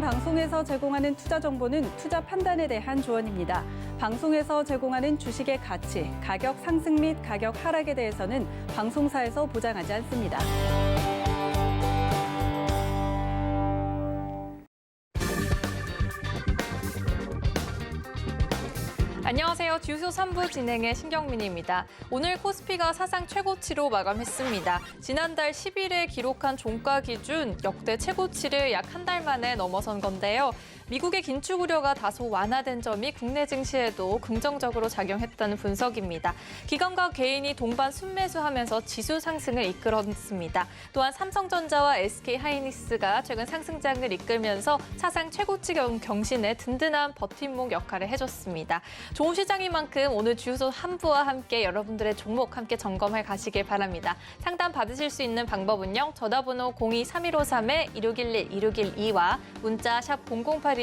방송에서 제공하는 투자 정보는 투자 판단에 대한 조언입니다. 방송에서 제공하는 주식의 가치, 가격 상승 및 가격 하락에 대해서는 방송사에서 보장하지 않습니다. 안녕하세요. 주유소 3부 진행의 신경민입니다. 오늘 코스피가 사상 최고치로 마감했습니다. 지난달 10일에 기록한 종가 기준 역대 최고치를 약 한 달 만에 넘어선 건데요. 미국의 긴축 우려가 다소 완화된 점이 국내 증시에도 긍정적으로 작용했다는 분석입니다. 기관과 개인이 동반 순매수하면서 지수 상승을 이끌었습니다. 또한 삼성전자와 SK하이닉스가 최근 상승장을 이끌면서 사상 최고치 경신에 든든한 버팀목 역할을 해줬습니다. 좋은 시장인 만큼 오늘 주유소 한부와 함께 여러분들의 종목 함께 점검해 가시길 바랍니다. 상담 받으실 수 있는 방법은요. 전화번호 02-3153-2611-2612와 문자 샵 0082로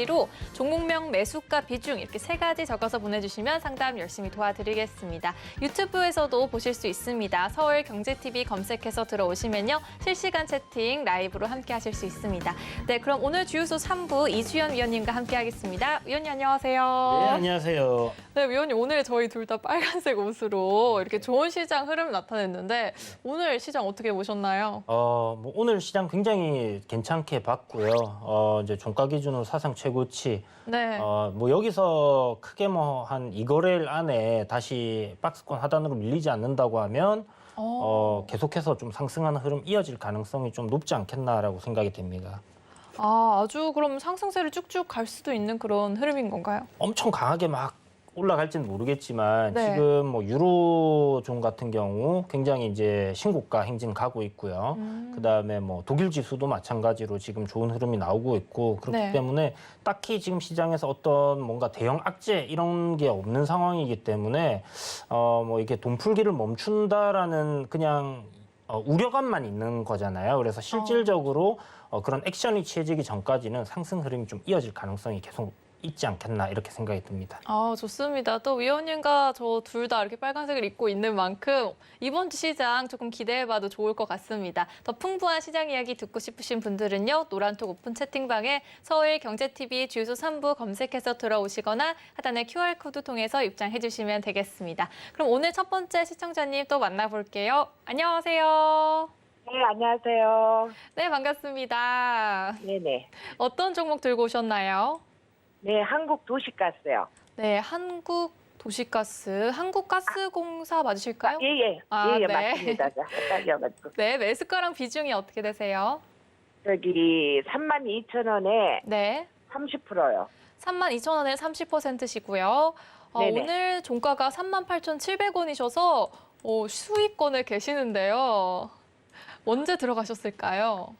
종목명, 매수가, 비중 이렇게 세 가지 적어서 보내주시면 상담 열심히 도와드리겠습니다. 유튜브에서도 보실 수 있습니다. 서울경제TV 검색해서 들어오시면요. 실시간 채팅 라이브로 함께 하실 수 있습니다. 네, 그럼 오늘 주유소 3부 이주연 위원님과 함께 하겠습니다. 위원님 안녕하세요. 네, 안녕하세요. 네, 위원님 오늘 저희 둘 다 빨간색 옷으로 이렇게 좋은 시장 흐름 나타냈는데 오늘 시장 어떻게 보셨나요? 뭐 오늘 시장 굉장히 괜찮게 봤고요. 이제 종가 기준으로 사상 최고치. 네. 뭐 여기서 크게 뭐 한 2거래일 안에 다시 박스권 하단으로 밀리지 않는다고 하면 계속해서 좀 상승하는 흐름 이어질 가능성이 좀 높지 않겠나라고 생각이 됩니다. 아주 그럼 상승세를 쭉쭉 갈 수도 있는 그런 흐름인 건가요? 엄청 강하게 막 올라갈지는 모르겠지만 네. 지금 뭐 유로존 같은 경우 굉장히 이제 신고가 행진 가고 있고요. 그다음에 뭐 독일 지수도 마찬가지로 지금 좋은 흐름이 나오고 있고 그렇기 네. 때문에 딱히 지금 시장에서 어떤 뭔가 대형 악재 이런 게 없는 상황이기 때문에 뭐 이게 돈풀기를 멈춘다라는 그냥 우려감만 있는 거잖아요. 그래서 실질적으로 그런 액션이 취해지기 전까지는 상승 흐름이 좀 이어질 가능성이 계속 있지 않겠나 이렇게 생각이 듭니다. 좋습니다. 또 위원님과 저 둘 다 이렇게 빨간색을 입고 있는 만큼 이번 주 시장 조금 기대해봐도 좋을 것 같습니다. 더 풍부한 시장 이야기 듣고 싶으신 분들은요. 노란톡 오픈 채팅방에 서울경제TV 주유소 3부 검색해서 들어오시거나 하단의 QR코드 통해서 입장해 주시면 되겠습니다. 그럼 오늘 첫 번째 시청자님 또 만나볼게요. 안녕하세요. 네, 안녕하세요. 네, 반갑습니다. 네네. 어떤 종목 들고 오셨나요? 네, 한국도시가스요. 네, 한국도시가스, 한국가스공사 맞으실까요? 예, 네. 맞습니다. 헷갈려가지고. 네, 매수가랑 비중이 어떻게 되세요? 저기 32,000원에 네, 30%요. 32,000원에 30%시고요. 네네. 오늘 종가가 38,700원이셔서 수익권에 계시는데요. 언제 들어가셨을까요?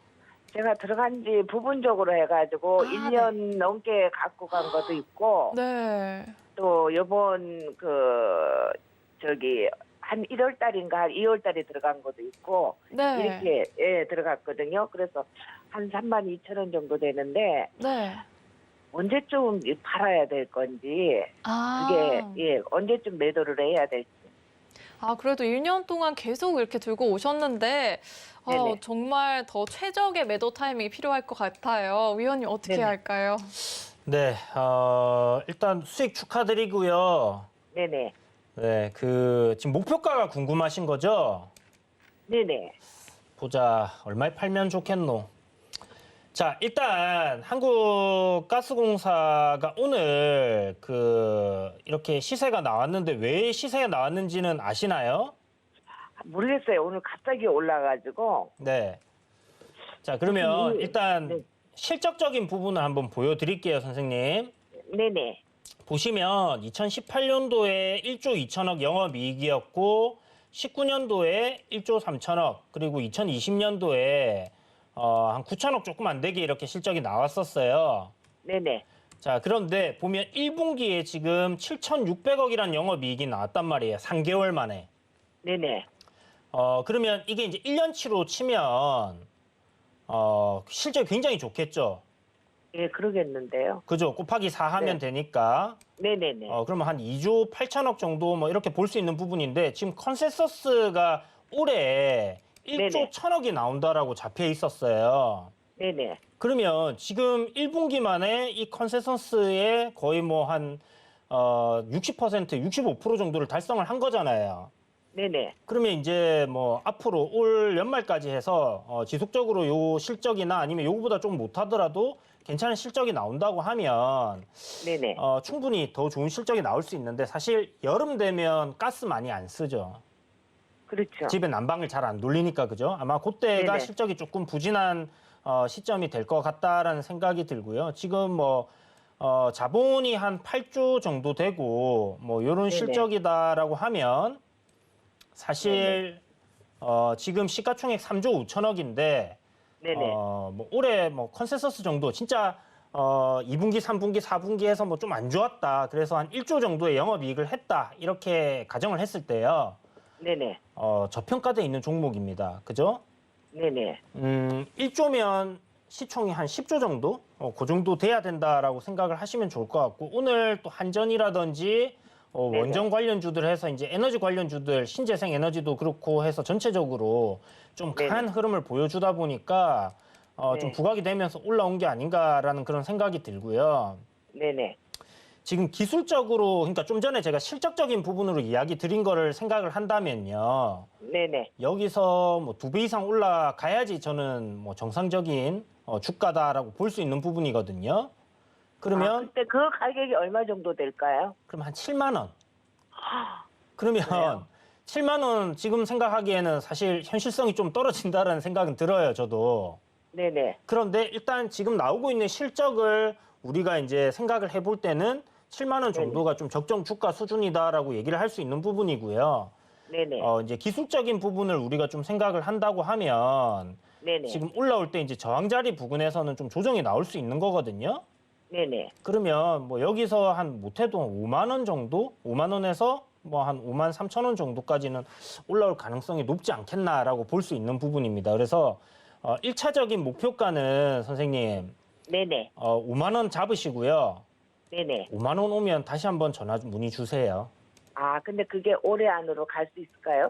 제가 들어간 지 부분적으로 해가지고 1년 넘게 갖고 간 것도 있고 네. 또 요번 저기 한 1월 달인가 한 2월 달에 들어간 것도 있고 네. 이렇게 들어갔거든요. 그래서 한 32,000원 정도 되는데 네. 언제쯤 팔아야 될 건지 그게 언제쯤 매도를 해야 될지. 그래도 1년 동안 계속 이렇게 들고 오셨는데 네네. 정말 더 최적의 매도 타이밍이 필요할 것 같아요. 위원님 어떻게 네네. 할까요? 네, 일단 수익 축하드리고요. 네네. 네, 지금 목표가가 궁금하신 거죠? 네네. 보자, 얼마에 팔면 좋겠노? 자, 일단 한국가스공사가 오늘 이렇게 시세가 나왔는데 왜 시세가 나왔는지는 아시나요? 모르겠어요. 오늘 갑자기 올라가지고. 네. 자, 그러면 일단 네. 실적적인 부분을 한번 보여드릴게요, 선생님. 네네. 보시면 2018년도에 1조 2천억 영업이익이었고 19년도에 1조 3천억 그리고 2020년도에 한 9천억 조금 안 되게 이렇게 실적이 나왔었어요. 네네. 자, 그런데 보면 1분기에 지금 7,600억이란 영업이익이 나왔단 말이에요. 3개월 만에. 네네. 그러면 이게 이제 1년치로 치면 실적이 굉장히 좋겠죠. 예, 그러겠는데요. 그죠? 곱하기 4 하면 네. 되니까. 네네네. 그러면 한 2조 8천억 정도 뭐 이렇게 볼 수 있는 부분인데 지금 컨센서스가 올해 1조 네네. 1천억이 나온다라고 잡혀 있었어요. 네네. 그러면 지금 1분기 만에 이 컨센서스의 거의 뭐 한 60%, 65% 정도를 달성을 한 거잖아요. 네네. 그러면 이제 뭐 앞으로 올 연말까지 해서 지속적으로 요 실적이나 아니면 요거보다 좀 못하더라도 괜찮은 실적이 나온다고 하면 네네. 충분히 더 좋은 실적이 나올 수 있는데 사실 여름 되면 가스 많이 안 쓰죠. 그렇죠. 집에 난방을 잘 안 돌리니까 그죠? 아마 그때가 네네. 실적이 조금 부진한 시점이 될 것 같다라는 생각이 들고요. 지금 뭐 자본이 한 8조 정도 되고 뭐 이런 네네. 실적이다라고 하면 네네. 사실 지금 시가총액 3조 5천억인데 네네. 뭐 올해 뭐 컨센서스 정도 진짜 2분기, 3분기, 4분기에서 뭐 좀 안 좋았다. 그래서 한 1조 정도의 영업이익을 했다. 이렇게 가정을 했을 때요. 네네. 저평가돼 있는 종목입니다. 그죠? 네네. 1조면 시총이 한 10조 정도? 그 정도 돼야 된다라고 생각을 하시면 좋을 것 같고, 오늘 또 한전이라든지 네네. 원전 관련주들 해서 이제 에너지 관련주들, 신재생 에너지도 그렇고 해서 전체적으로 좀 강한 네네. 흐름을 보여주다 보니까 좀 네. 부각이 되면서 올라온 게 아닌가라는 그런 생각이 들고요. 네네. 지금 기술적으로, 그러니까 좀 전에 제가 실적적인 부분으로 이야기 드린 거를 생각을 한다면요. 네네. 여기서 뭐 2배 이상 올라가야지 저는 뭐 정상적인 주가다라고 볼 수 있는 부분이거든요. 그러면 그때 그 가격이 얼마 정도 될까요? 그럼 한 7만 원. 그러면 그래요? 7만 원 지금 생각하기에는 사실 현실성이 좀 떨어진다라는 생각은 들어요, 저도. 네네. 그런데 일단 지금 나오고 있는 실적을 우리가 이제 생각을 해볼 때는 7만 원 네네. 정도가 좀 적정 주가 수준이다라고 얘기를 할 수 있는 부분이고요. 네네. 이제 기술적인 부분을 우리가 좀 생각을 한다고 하면 네네. 지금 올라올 때 이제 저항자리 부근에서는 좀 조정이 나올 수 있는 거거든요. 네네. 그러면 뭐 여기서 한 못해도 5만 원 정도? 5만 원에서 뭐 한 5만 3천 원 정도까지는 올라올 가능성이 높지 않겠나라고 볼 수 있는 부분입니다. 그래서 1차적인 목표가는 선생님 네네. 5만 원 잡으시고요. 네네. 5만 원 오면 다시 한번 전화 문의 주세요. 근데 그게 올해 안으로 갈 수 있을까요?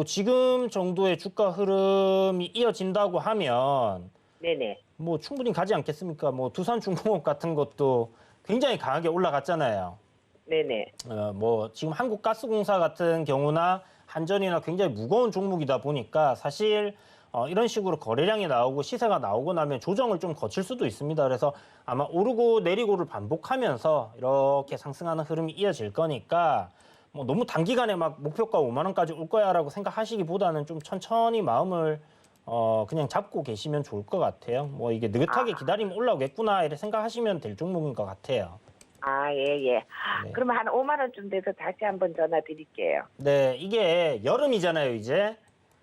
지금 정도의 주가 흐름이 이어진다고 하면 네네. 뭐 충분히 가지 않겠습니까? 뭐 두산중공업 같은 것도 굉장히 강하게 올라갔잖아요. 네네. 뭐 지금 한국가스공사 같은 경우나 한전이나 굉장히 무거운 종목이다 보니까 사실 이런 식으로 거래량이 나오고 시세가 나오고 나면 조정을 좀 거칠 수도 있습니다. 그래서 아마 오르고 내리고를 반복하면서 이렇게 상승하는 흐름이 이어질 거니까 뭐 너무 단기간에 막 목표가 5만 원까지 올 거야라고 생각하시기보다는 좀 천천히 마음을 그냥 잡고 계시면 좋을 것 같아요. 뭐 이게 느긋하게 기다리면 올라오겠구나 이렇게 생각하시면 될 종목인 것 같아요. 예. 네. 그러면 한 5만 원쯤 돼서 다시 한번 전화 드릴게요. 네, 이게 여름이잖아요, 이제.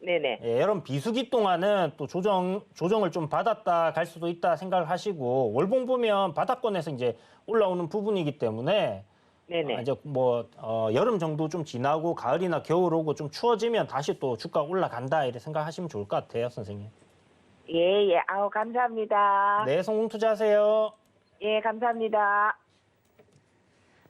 네네. 예, 여름 비수기 동안은 또 조정을 좀 받았다 갈 수도 있다 생각을 하시고 월봉 보면 바닥권에서 이제 올라오는 부분이기 때문에 네네. 이제 뭐 여름 정도 좀 지나고 가을이나 겨울 오고 좀 추워지면 다시 또 주가 올라간다 이렇게 생각하시면 좋을 것 같아요, 선생님. 예. 감사합니다. 네, 성공 투자하세요. 예, 감사합니다.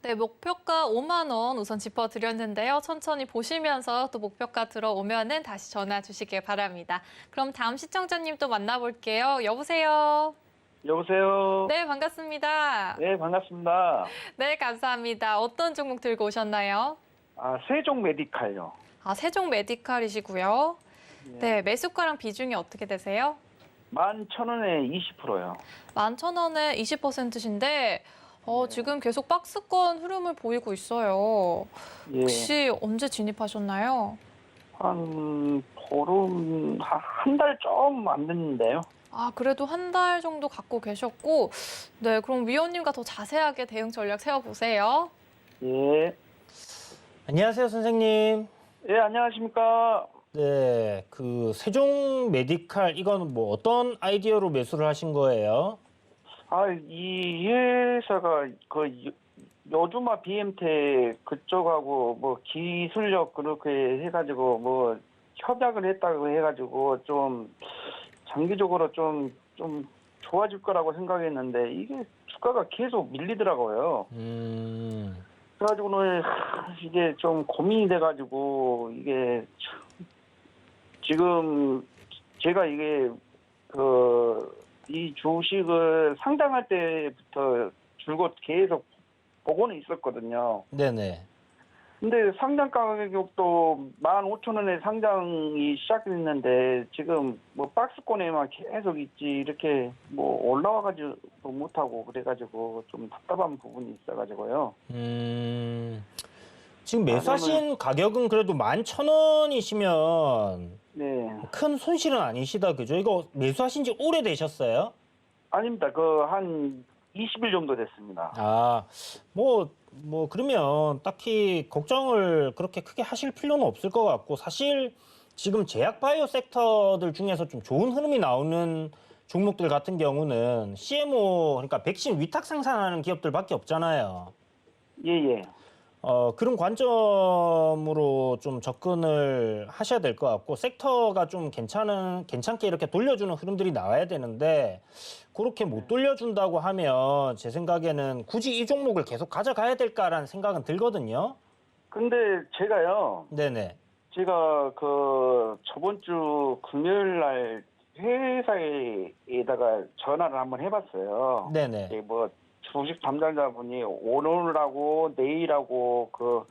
네, 목표가 5만 원 우선 짚어드렸는데요. 천천히 보시면서 또 목표가 들어오면은 다시 전화 주시길 바랍니다. 그럼 다음 시청자님 또 만나볼게요. 여보세요? 여보세요. 네, 반갑습니다. 네, 반갑습니다. 네, 감사합니다. 어떤 종목 들고 오셨나요? 세종 메디칼요. 세종 메디칼이시고요. 네, 매수가랑 비중이 어떻게 되세요? 11,000원에 20%요. 11,000원에 20%신데 지금 계속 박스권 흐름을 보이고 있어요. 예. 혹시 언제 진입하셨나요? 한 보름, 한 달 좀 안 됐는데요. 그래도 한 달 정도 갖고 계셨고, 네, 그럼 위원님과 더 자세하게 대응 전략 세워보세요. 예. 안녕하세요, 선생님. 예, 안녕하십니까. 네, 그 세종 메디칼 이건 뭐 어떤 아이디어로 매수를 하신 거예요? 이 회사가 요주마 BM텍 그쪽하고 뭐 기술력 그렇게 해가지고 뭐 협약을 했다고 해가지고 좀 장기적으로 좀 좋아질 거라고 생각했는데 이게 주가가 계속 밀리더라고요. 그래가지고 오늘 이게 좀 고민이 돼가지고 이게 지금 제가 이게 이 주식을 상장할 때부터 줄곧 계속 보고는 있었거든요. 네네. 근데 상장 가격도 15,000원에 상장이 시작했는데 지금 뭐 박스권에만 계속 있지 이렇게 뭐 올라와가지고 못하고 그래가지고 좀 답답한 부분이 있어가지고요. 지금 매수하신 가격은 그래도 11,000원이시면 네. 큰 손실은 아니시다, 그죠? 이거 매수하신 지 오래되셨어요? 아닙니다. 그 한 20일 정도 됐습니다. 아, 그러면 딱히 걱정을 그렇게 크게 하실 필요는 없을 것 같고, 사실 지금 제약 바이오 섹터들 중에서 좀 좋은 흐름이 나오는 종목들 같은 경우는 CMO, 그러니까 백신 위탁 생산하는 기업들밖에 없잖아요. 예예. 그런 관점으로 좀 접근을 하셔야 될 것 같고, 섹터가 좀 괜찮게 이렇게 돌려주는 흐름들이 나와야 되는데, 그렇게 못 돌려준다고 하면 제 생각에는 굳이 이 종목을 계속 가져가야 될까라는 생각은 들거든요. 근데 제가요. 네네. 제가 그 저번 주 금요일 날 회사에다가 전화를 한번 해봤어요. 네네. 예, 뭐 주식 담당자분이 오늘하고 내일하고 그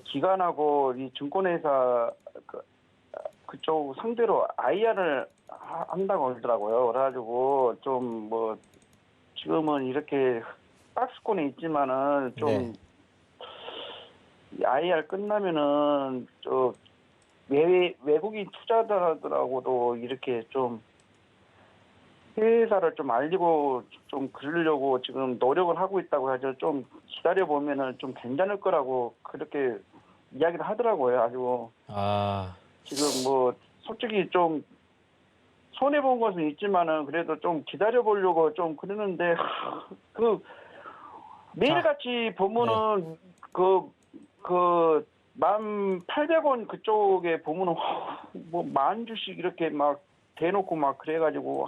기관하고 이 증권회사 그쪽 상대로 IR을 한다고 그러더라고요. 그래가지고 좀 뭐 지금은 이렇게 박스권에 있지만은 좀 네. IR 끝나면은 외국인 투자자들하고도 이렇게 좀 회사를 좀 알리고 좀 그러려고 지금 노력을 하고 있다고 하죠. 좀 기다려 보면은 좀 괜찮을 거라고 그렇게 이야기를 하더라고요. 아주 지금 뭐 솔직히 좀 손해 본 것은 있지만은 그래도 좀 기다려 보려고 좀 그러는데 그 매일같이 보면은 그 1,800원 그쪽에 보면은 뭐 10,000주씩 이렇게 막 대놓고 막 그래가지고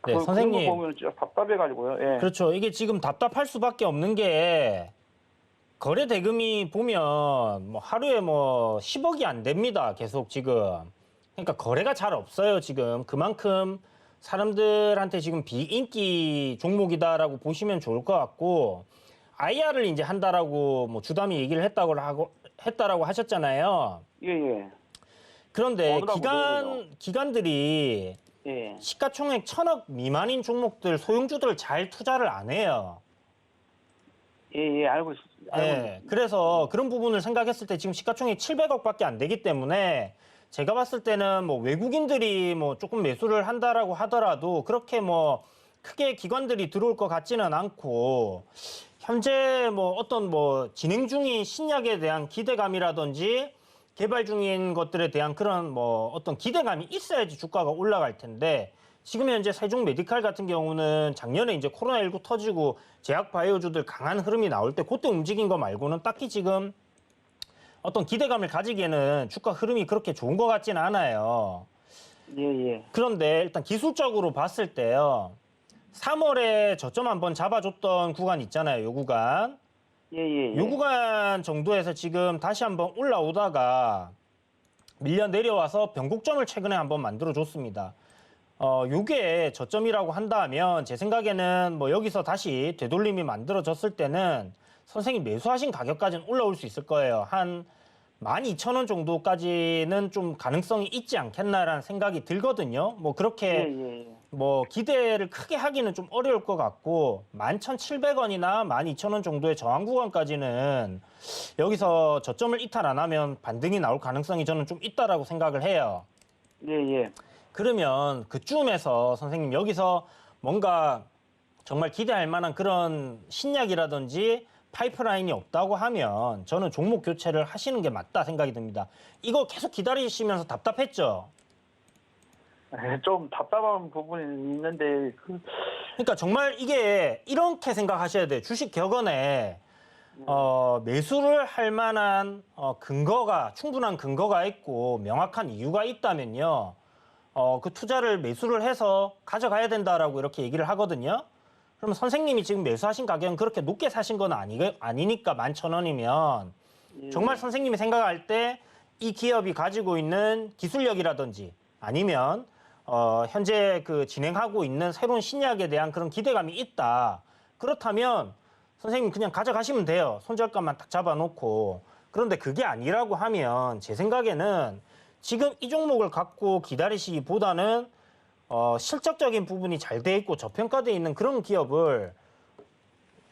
네, 선생님. 그런 거 보면 진짜 답답해가지고요. 예. 그렇죠. 이게 지금 답답할 수밖에 없는 게 거래 대금이 보면 뭐 하루에 뭐 10억이 안 됩니다. 계속 지금. 그러니까 거래가 잘 없어요, 지금. 그만큼 사람들한테 지금 비인기 종목이다라고 보시면 좋을 것 같고, IR을 이제 한다라고 뭐 주담이 얘기를 했다라고 하셨잖아요. 예. 그런데 뭐더라고요, 기관들이 예. 시가총액 1,000억 미만인 종목들 소형주들 잘 투자를 안 해요. 예, 알고 있습니다. 네, 그래서 그런 부분을 생각했을 때 지금 시가총액 700억밖에 안 되기 때문에 제가 봤을 때는 뭐 외국인들이 뭐 조금 매수를 한다라고 하더라도 그렇게 뭐 크게 기관들이 들어올 것 같지는 않고, 현재 뭐 어떤 뭐 진행 중인 신약에 대한 기대감이라든지 개발 중인 것들에 대한 그런 뭐 어떤 기대감이 있어야지 주가가 올라갈 텐데, 지금 현재 세종 메디칼 같은 경우는 작년에 이제 코로나19 터지고 제약 바이오주들 강한 흐름이 나올 때 그때 움직인 거 말고는 딱히 지금 어떤 기대감을 가지기에는 주가 흐름이 그렇게 좋은 것 같지는 않아요. 예. 그런데 일단 기술적으로 봤을 때요, 3월에 저점 한번 잡아줬던 구간 있잖아요, 요 구간. 예. 요 구간 정도에서 지금 다시 한번 올라오다가 밀려 내려와서 변곡점을 최근에 한번 만들어줬습니다. 요게 저점이라고 한다면 제 생각에는 뭐 여기서 다시 되돌림이 만들어졌을 때는 선생님 매수하신 가격까지는 올라올 수 있을 거예요. 한 12,000원 정도까지는 좀 가능성이 있지 않겠나라는 생각이 들거든요. 뭐 그렇게 예. 뭐 기대를 크게 하기는 좀 어려울 것 같고, 11,700원이나 12,000원 정도의 저항 구간까지는 여기서 저점을 이탈 안 하면 반등이 나올 가능성이 저는 좀 있다라고 생각을 해요. 예. 그러면 그쯤에서 선생님 여기서 뭔가 정말 기대할 만한 그런 신약이라든지 파이프라인이 없다고 하면 저는 종목 교체를 하시는 게 맞다 생각이 듭니다. 이거 계속 기다리시면서 답답했죠? 좀 답답한 부분이 있는데 그러니까 정말 이게 이렇게 생각하셔야 돼요. 주식 격언에 매수를 할 만한 충분한 근거가 있고 명확한 이유가 있다면요, 그 투자를 매수를 해서 가져가야 된다라고 이렇게 얘기를 하거든요. 그러면 선생님이 지금 매수하신 가격은 그렇게 높게 사신 건 아니니까 11,000원이면 정말 선생님이 생각할 때 이 기업이 가지고 있는 기술력이라든지 아니면 현재 그 진행하고 있는 새로운 신약에 대한 그런 기대감이 있다. 그렇다면 선생님 그냥 가져가시면 돼요. 손절가만 딱 잡아놓고. 그런데 그게 아니라고 하면 제 생각에는 지금 이 종목을 갖고 기다리시기보다는 실적적인 부분이 잘 돼 있고 저평가돼 있는 그런 기업을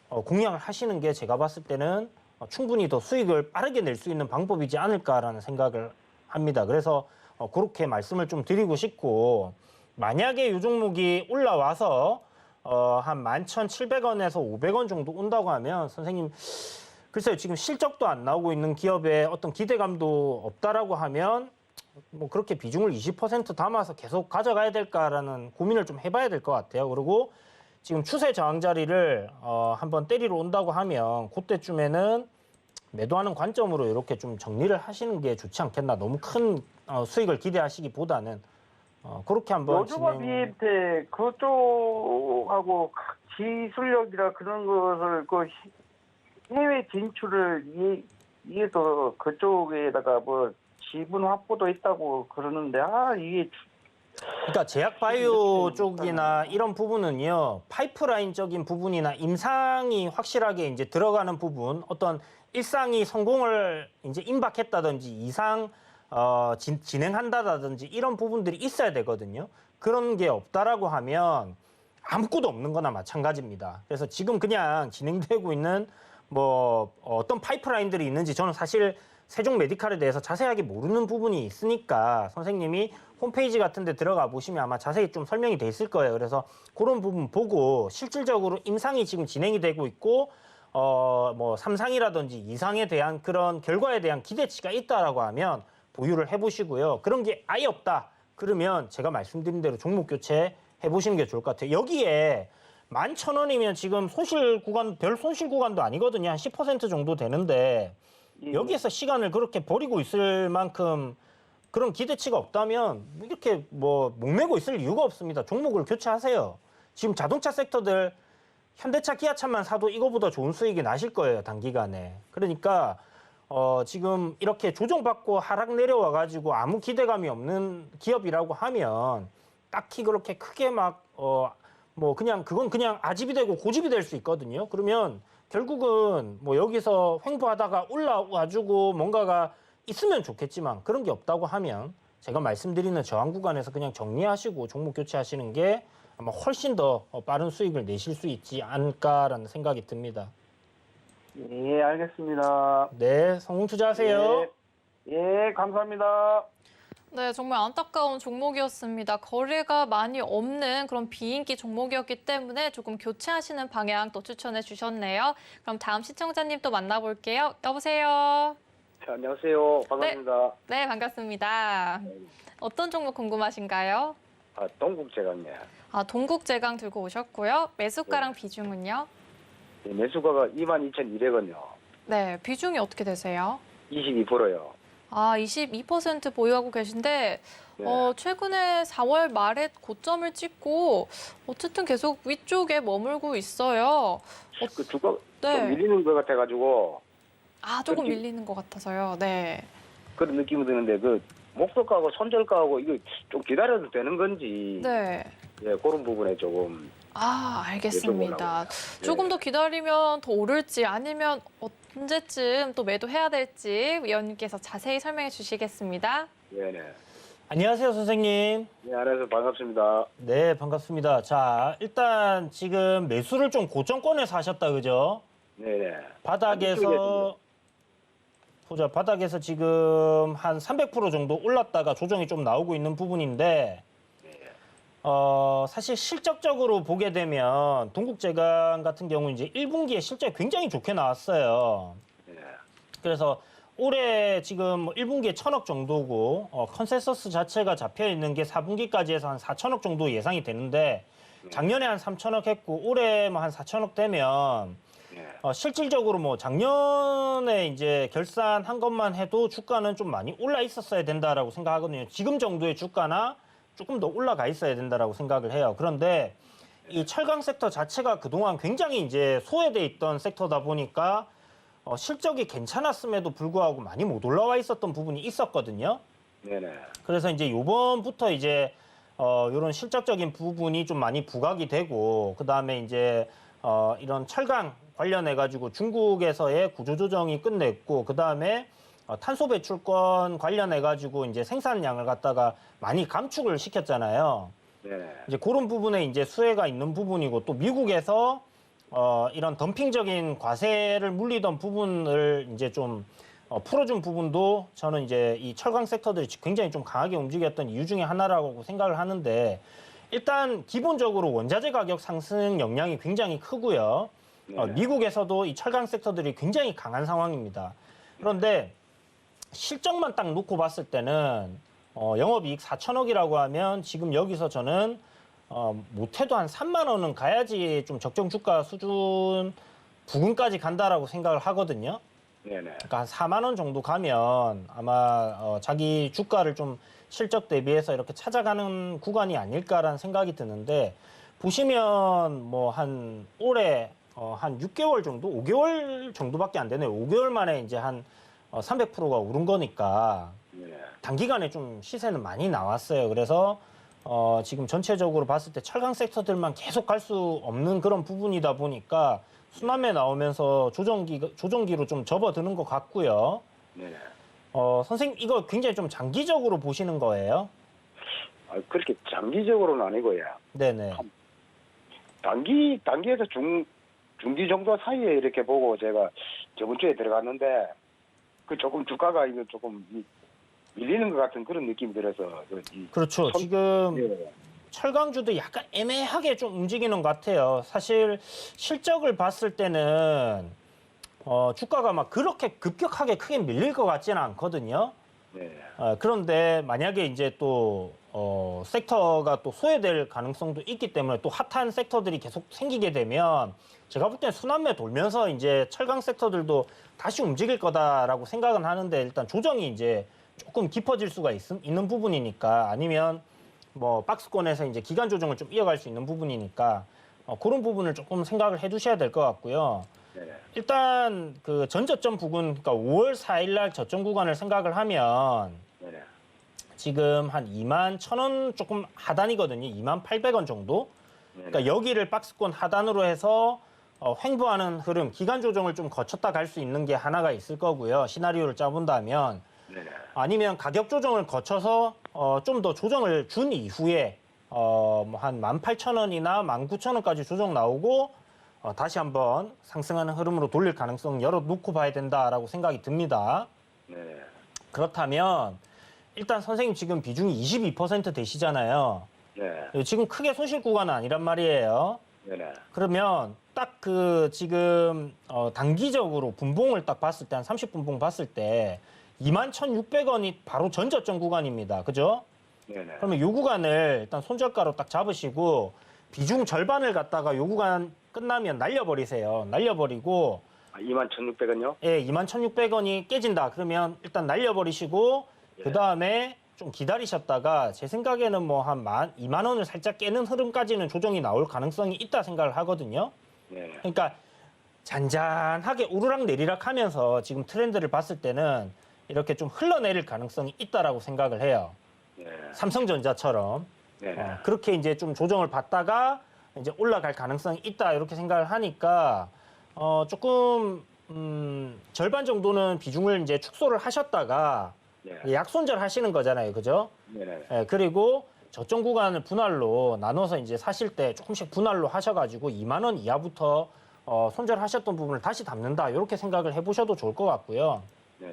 공략을 하시는 게 제가 봤을 때는 충분히 더 수익을 빠르게 낼 수 있는 방법이지 않을까라는 생각을 합니다. 그래서 그렇게 말씀을 좀 드리고 싶고, 만약에 이 종목이 올라와서 한 11,700원에서 500원 정도 온다고 하면 선생님 글쎄요, 지금 실적도 안 나오고 있는 기업에 어떤 기대감도 없다라고 하면 뭐 그렇게 비중을 20% 담아서 계속 가져가야 될까라는 고민을 좀 해봐야 될 것 같아요. 그리고 지금 추세 저항 자리를 한번 때리러 온다고 하면 그때쯤에는 매도하는 관점으로 이렇게 좀 정리를 하시는 게 좋지 않겠나. 너무 큰 수익을 기대하시기보다는 그렇게 한번 노조가 비롯해 그쪽하고 기술력이라 그런 것을 그 해외 진출을 위해서 그쪽에다가 뭐 지분 확보도 있다고 그러는데 이게 그러니까 제약바이오 쪽이나 이런 부분은요, 파이프라인적인 부분이나 임상이 확실하게 이제 들어가는 부분, 어떤 일상이 성공을 이제 임박했다든지 이상 진행한다든지 이런 부분들이 있어야 되거든요. 그런 게 없다라고 하면 아무것도 없는 거나 마찬가지입니다. 그래서 지금 그냥 진행되고 있는 뭐 어떤 파이프라인들이 있는지 저는 사실 세종 메디칼에 대해서 자세하게 모르는 부분이 있으니까 선생님이 홈페이지 같은 데 들어가 보시면 아마 자세히 좀 설명이 돼 있을 거예요. 그래서 그런 부분 보고 실질적으로 임상이 지금 진행이 되고 있고 뭐 3상이라든지 2상에 대한 그런 결과에 대한 기대치가 있다라고 하면 보유를 해보시고요. 그런 게 아예 없다. 그러면 제가 말씀드린 대로 종목 교체 해보시는 게 좋을 것 같아요. 여기에 11,000원이면 지금 손실 구간, 별 손실 구간도 아니거든요. 한 10% 정도 되는데 여기에서 시간을 그렇게 버리고 있을 만큼 그런 기대치가 없다면 이렇게 뭐 목매고 있을 이유가 없습니다. 종목을 교체하세요. 지금 자동차 섹터들 현대차, 기아차만 사도 이거보다 좋은 수익이 나실 거예요. 단기간에. 그러니까 지금 이렇게 조정받고 하락 내려와가지고 아무 기대감이 없는 기업이라고 하면 딱히 그렇게 크게 막 뭐 그냥 그건 그냥 아집이 되고 고집이 될 수 있거든요. 그러면 결국은 뭐 여기서 횡보하다가 올라와주고 뭔가가 있으면 좋겠지만 그런 게 없다고 하면 제가 말씀드리는 저항 구간에서 그냥 정리하시고 종목 교체하시는 게 아마 훨씬 더 빠른 수익을 내실 수 있지 않을까라는 생각이 듭니다. 예, 알겠습니다. 네, 성공 투자하세요. 예, 감사합니다. 네, 정말 안타까운 종목이었습니다. 거래가 많이 없는 그런 비인기 종목이었기 때문에 조금 교체하시는 방향 또 추천해 주셨네요. 그럼 다음 시청자님 또 만나볼게요. 여보세요. 자, 안녕하세요. 반갑습니다. 네, 반갑습니다. 어떤 종목 궁금하신가요? 동국제강이요. 동국제강 들고 오셨고요. 매수가랑 비중은요? 네, 매수가가 22,200원이요. 네, 비중이 어떻게 되세요? 22%요. 22% 보유하고 계신데 네. 최근에 4월 말에 고점을 찍고 어쨌든 계속 위쪽에 머물고 있어요. 그 주가 네. 좀 밀리는 것 같아가지고 조금 그렇지. 밀리는 것 같아서요. 네. 그런 느낌이 드는데 그 목표가하고 손절가하고 이거 좀 기다려도 되는 건지 네. 예, 그런 부분에 조금 알겠습니다. 여쭤보려고요. 조금 예. 더 기다리면 더 오를지 아니면 언제쯤 또 매도해야 될지 위원님께서 자세히 설명해 주시겠습니다. 네네. 안녕하세요, 선생님. 네, 안녕하세요. 반갑습니다. 네, 반갑습니다. 자, 일단 지금 매수를 좀 고점권에서 하셨다, 그죠? 네네. 바닥에서 보자, 바닥에서 지금 한 300% 정도 올랐다가 조정이 좀 나오고 있는 부분인데 사실 실적적으로 보게 되면 동국제강 같은 경우 이제 1분기에 실적이 굉장히 좋게 나왔어요. 네. 그래서 올해 지금 1분기에 1,000억 정도고 컨센서스 자체가 잡혀 있는 게 4분기까지 해서 한 4,000억 정도 예상이 되는데 작년에 한 3,000억 했고 올해 뭐 한 4,000억 되면 실질적으로 뭐 작년에 이제 결산한 것만 해도 주가는 좀 많이 올라 있었어야 된다라고 생각하거든요. 지금 정도의 주가나 조금 더 올라가 있어야 된다라고 생각을 해요. 그런데 이 철강 섹터 자체가 그동안 굉장히 이제 소외돼 있던 섹터다 보니까 실적이 괜찮았음에도 불구하고 많이 못 올라와 있었던 부분이 있었거든요. 네네. 그래서 이제 요번부터 이제 이런 실적적인 부분이 좀 많이 부각이 되고 그다음에 이제 이런 철강 관련해 가지고 중국에서의 구조조정이 끝냈고 그다음에 탄소 배출권 관련해 가지고 이제 생산량을 갖다가 많이 감축을 시켰잖아요. 네. 이제 그런 부분에 이제 수혜가 있는 부분이고 또 미국에서 이런 덤핑적인 과세를 물리던 부분을 이제 좀 풀어준 부분도 저는 이제 이 철강 섹터들이 굉장히 좀 강하게 움직였던 이유 중에 하나라고 생각을 하는데 일단 기본적으로 원자재 가격 상승 영향이 굉장히 크고요. 미국에서도 이 철강 섹터들이 굉장히 강한 상황입니다. 그런데 실적만 딱 놓고 봤을 때는 영업이익 4천억이라고 하면 지금 여기서 저는 못해도 한 3만 원은 가야지 좀 적정 주가 수준 부근까지 간다라고 생각을 하거든요. 네네. 그러니까 한 4만 원 정도 가면 아마 자기 주가를 좀 실적 대비해서 이렇게 찾아가는 구간이 아닐까라는 생각이 드는데 보시면 뭐 한 올해 한 6개월 정도, 5개월 정도밖에 안 되네요. 5개월 만에 이제 한 300%가 오른 거니까 네. 단기간에 좀 시세는 많이 나왔어요. 그래서 지금 전체적으로 봤을 때 철강 섹터들만 계속 갈 수 없는 그런 부분이다 보니까 순환매 나오면서 조정기로 좀 접어드는 것 같고요. 네. 선생님 이거 굉장히 좀 장기적으로 보시는 거예요? 그렇게 장기적으로는 아니고요. 네네. 단기에서 중기 정도 사이에 이렇게 보고 제가 저번 주에 들어갔는데 그 조금 주가가 이거 조금 밀리는 것 같은 그런 느낌이 들어서 그렇죠. 지금 예. 철강주도 약간 애매하게 좀 움직이는 것 같아요. 사실 실적을 봤을 때는 주가가 막 그렇게 급격하게 크게 밀릴 것 같지는 않거든요. 네. 그런데 만약에 이제 또 섹터가 또 소외될 가능성도 있기 때문에 또 핫한 sek터들이 계속 생기게 되면 제가 볼 때는 순환매 돌면서 이제 철강 섹터들도 다시 움직일 거다라고 생각은 하는데 일단 조정이 이제 조금 깊어질 수가 있는 부분이니까 아니면 뭐 박스권에서 이제 기간 조정을 좀 이어갈 수 있는 부분이니까 그런 부분을 조금 생각을 해두셔야 될 것 같고요. 네. 일단 그 전저점 부근, 그러니까 5월 4일 날 저점 구간을 생각을 하면 네. 지금 한 2만 1,000원 조금 하단이거든요. 2만 800원 정도. 그러니까 여기를 박스권 하단으로 해서 횡보하는 흐름, 기간 조정을 좀 거쳤다 갈 수 있는 게 하나가 있을 거고요. 시나리오를 짜본다면. 네. 아니면 가격 조정을 거쳐서 좀 더 조정을 준 이후에 뭐 한 18,000원이나 19,000원까지 조정 나오고 다시 한번 상승하는 흐름으로 돌릴 가능성 열어놓고 봐야 된다라고 생각이 듭니다. 네. 그렇다면 일단 선생님 지금 비중이 22% 되시잖아요. 네. 지금 크게 손실 구간은 아니란 말이에요. 네. 그러면 딱 그 지금 단기적으로 분봉을 딱 봤을 때 한 30분봉 봤을 때 21,600원이 바로 전저점 구간입니다. 그죠? 네. 그러면 요 구간을 일단 손절가로 딱 잡으시고 비중 절반을 갖다가 요 구간 끝나면 날려버리세요. 날려버리고 21,600원요? 예, 21,600원이 깨진다. 그러면 일단 날려버리시고 예. 그다음에 좀 기다리셨다가 제 생각에는 뭐 한 2만 원을 살짝 깨는 흐름까지는 조정이 나올 가능성이 있다 생각을 하거든요. 네. 그러니까 잔잔하게 오르락 내리락 하면서 지금 트렌드를 봤을 때는 이렇게 좀 흘러내릴 가능성이 있다라고 생각을 해요. 네. 삼성전자처럼. 네. 그렇게 이제 좀 조정을 받다가 이제 올라갈 가능성이 있다 이렇게 생각을 하니까 조금 절반 정도는 비중을 이제 축소를 하셨다가 네. 약손절 하시는 거잖아요, 그죠? 네. 예, 그리고 저점 구간을 분할로 나눠서 이제 사실 때 조금씩 분할로 하셔가지고 2만 원 이하부터 손절하셨던 부분을 다시 담는다 이렇게 생각을 해보셔도 좋을 것 같고요. 네.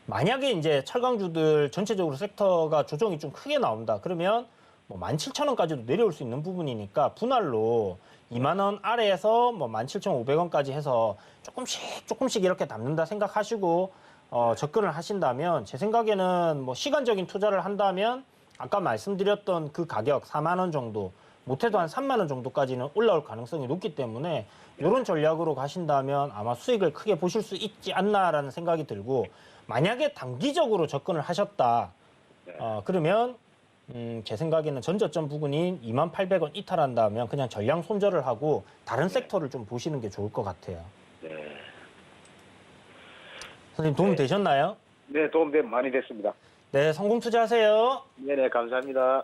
만약에 이제 철강주들 전체적으로 섹터가 조정이 좀 크게 나온다. 그러면 뭐 17,000원까지도 내려올 수 있는 부분이니까 분할로 2만 원 아래에서 뭐 17,500원까지 해서 조금씩 이렇게 담는다 생각하시고 접근을 하신다면 제 생각에는 뭐 시간적인 투자를 한다면 아까 말씀드렸던 그 가격 4만 원 정도 못해도 한 3만 원 정도까지는 올라올 가능성이 높기 때문에 이런 전략으로 가신다면 아마 수익을 크게 보실 수 있지 않나라는 생각이 들고 만약에 단기적으로 접근을 하셨다. 그러면 제 생각에는 전저점 부근인 28,000원 이탈한다면 그냥 전량 손절을 하고 다른 섹터를 좀 보시는 게 좋을 것 같아요. 네. 선생님 도움 되셨나요? 네, 도움 많이 됐습니다. 네, 성공 투자하세요. 네네, 감사합니다.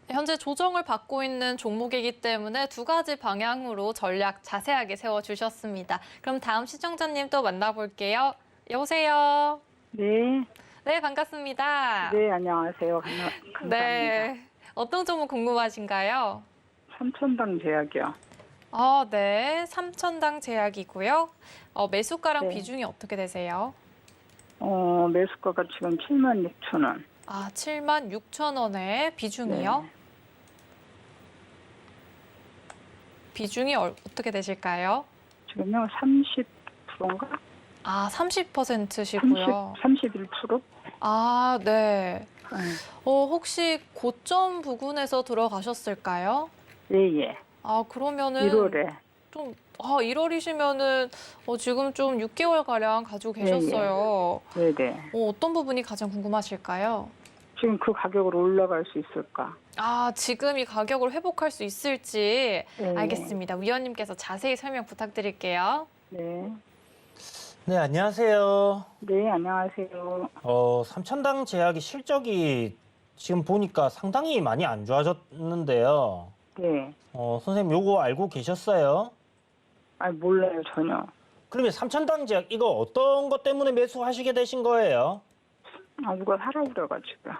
현재 조정을 받고 있는 종목이기 때문에 두 가지 방향으로 전략 자세하게 세워주셨습니다. 그럼 다음 시청자님 또 만나볼게요. 여보세요. 네, 네, 반갑습니다. 네, 안녕하세요. 감사합니다. 네. 어떤 종목 궁금하신가요? 삼천당 제약이요. 네. 삼천당 제약이고요. 매수가랑 네. 비중이 어떻게 되세요? 매수가가 지금 76,000원. 76,000원에 비중이요? 네. 비중이 어떻게 되실까요? 지금요, 30%인가? 30%시고요. 31%? 네. 네. 혹시 고점 부근에서 들어가셨을까요? 예, 예. 그러면은 1월에. 좀 1월이시면은 지금 좀 6개월 가량 가지고 계셨어요. 네, 네. 어떤 부분이 가장 궁금하실까요? 지금 그 가격으로 올라갈 수 있을까? 지금 이 가격을 회복할 수 있을지 네. 알겠습니다. 위원님께서 자세히 설명 부탁드릴게요. 네. 네, 안녕하세요. 네, 안녕하세요. 삼천당 제약이 실적이 지금 보니까 상당히 많이 안 좋아졌는데요. 네. 선생님 요거 알고 계셨어요? 몰라요, 전혀. 그러면 삼천당 제약 이거 어떤 것 때문에 매수하시게 되신 거예요? 누가 사라 그래가지고.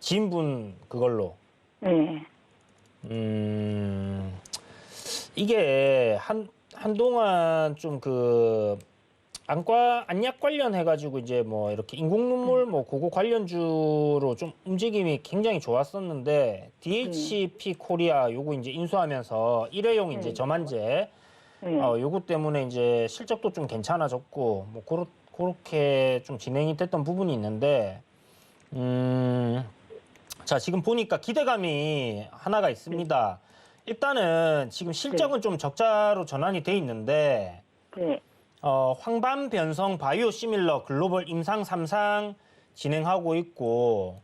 지인분 그걸로. 네. 이게 한동안 좀 그 안약 관련해가지고 이제 뭐 이렇게 인공눈물 뭐 그거 관련주로 좀 움직임이 굉장히 좋았었는데 DHP 코리아 요거 이제 인수하면서 일회용 이제 저만제 네. 요거 때문에 이제 실적도 좀 괜찮아졌고 뭐 그렇게 좀 진행이 됐던 부분이 있는데 자 지금 보니까 기대감이 하나가 있습니다. 일단은 지금 실적은 좀 적자로 전환이 돼 있는데 네. 황반 변성 바이오 시밀러 글로벌 임상 3상 진행하고 있고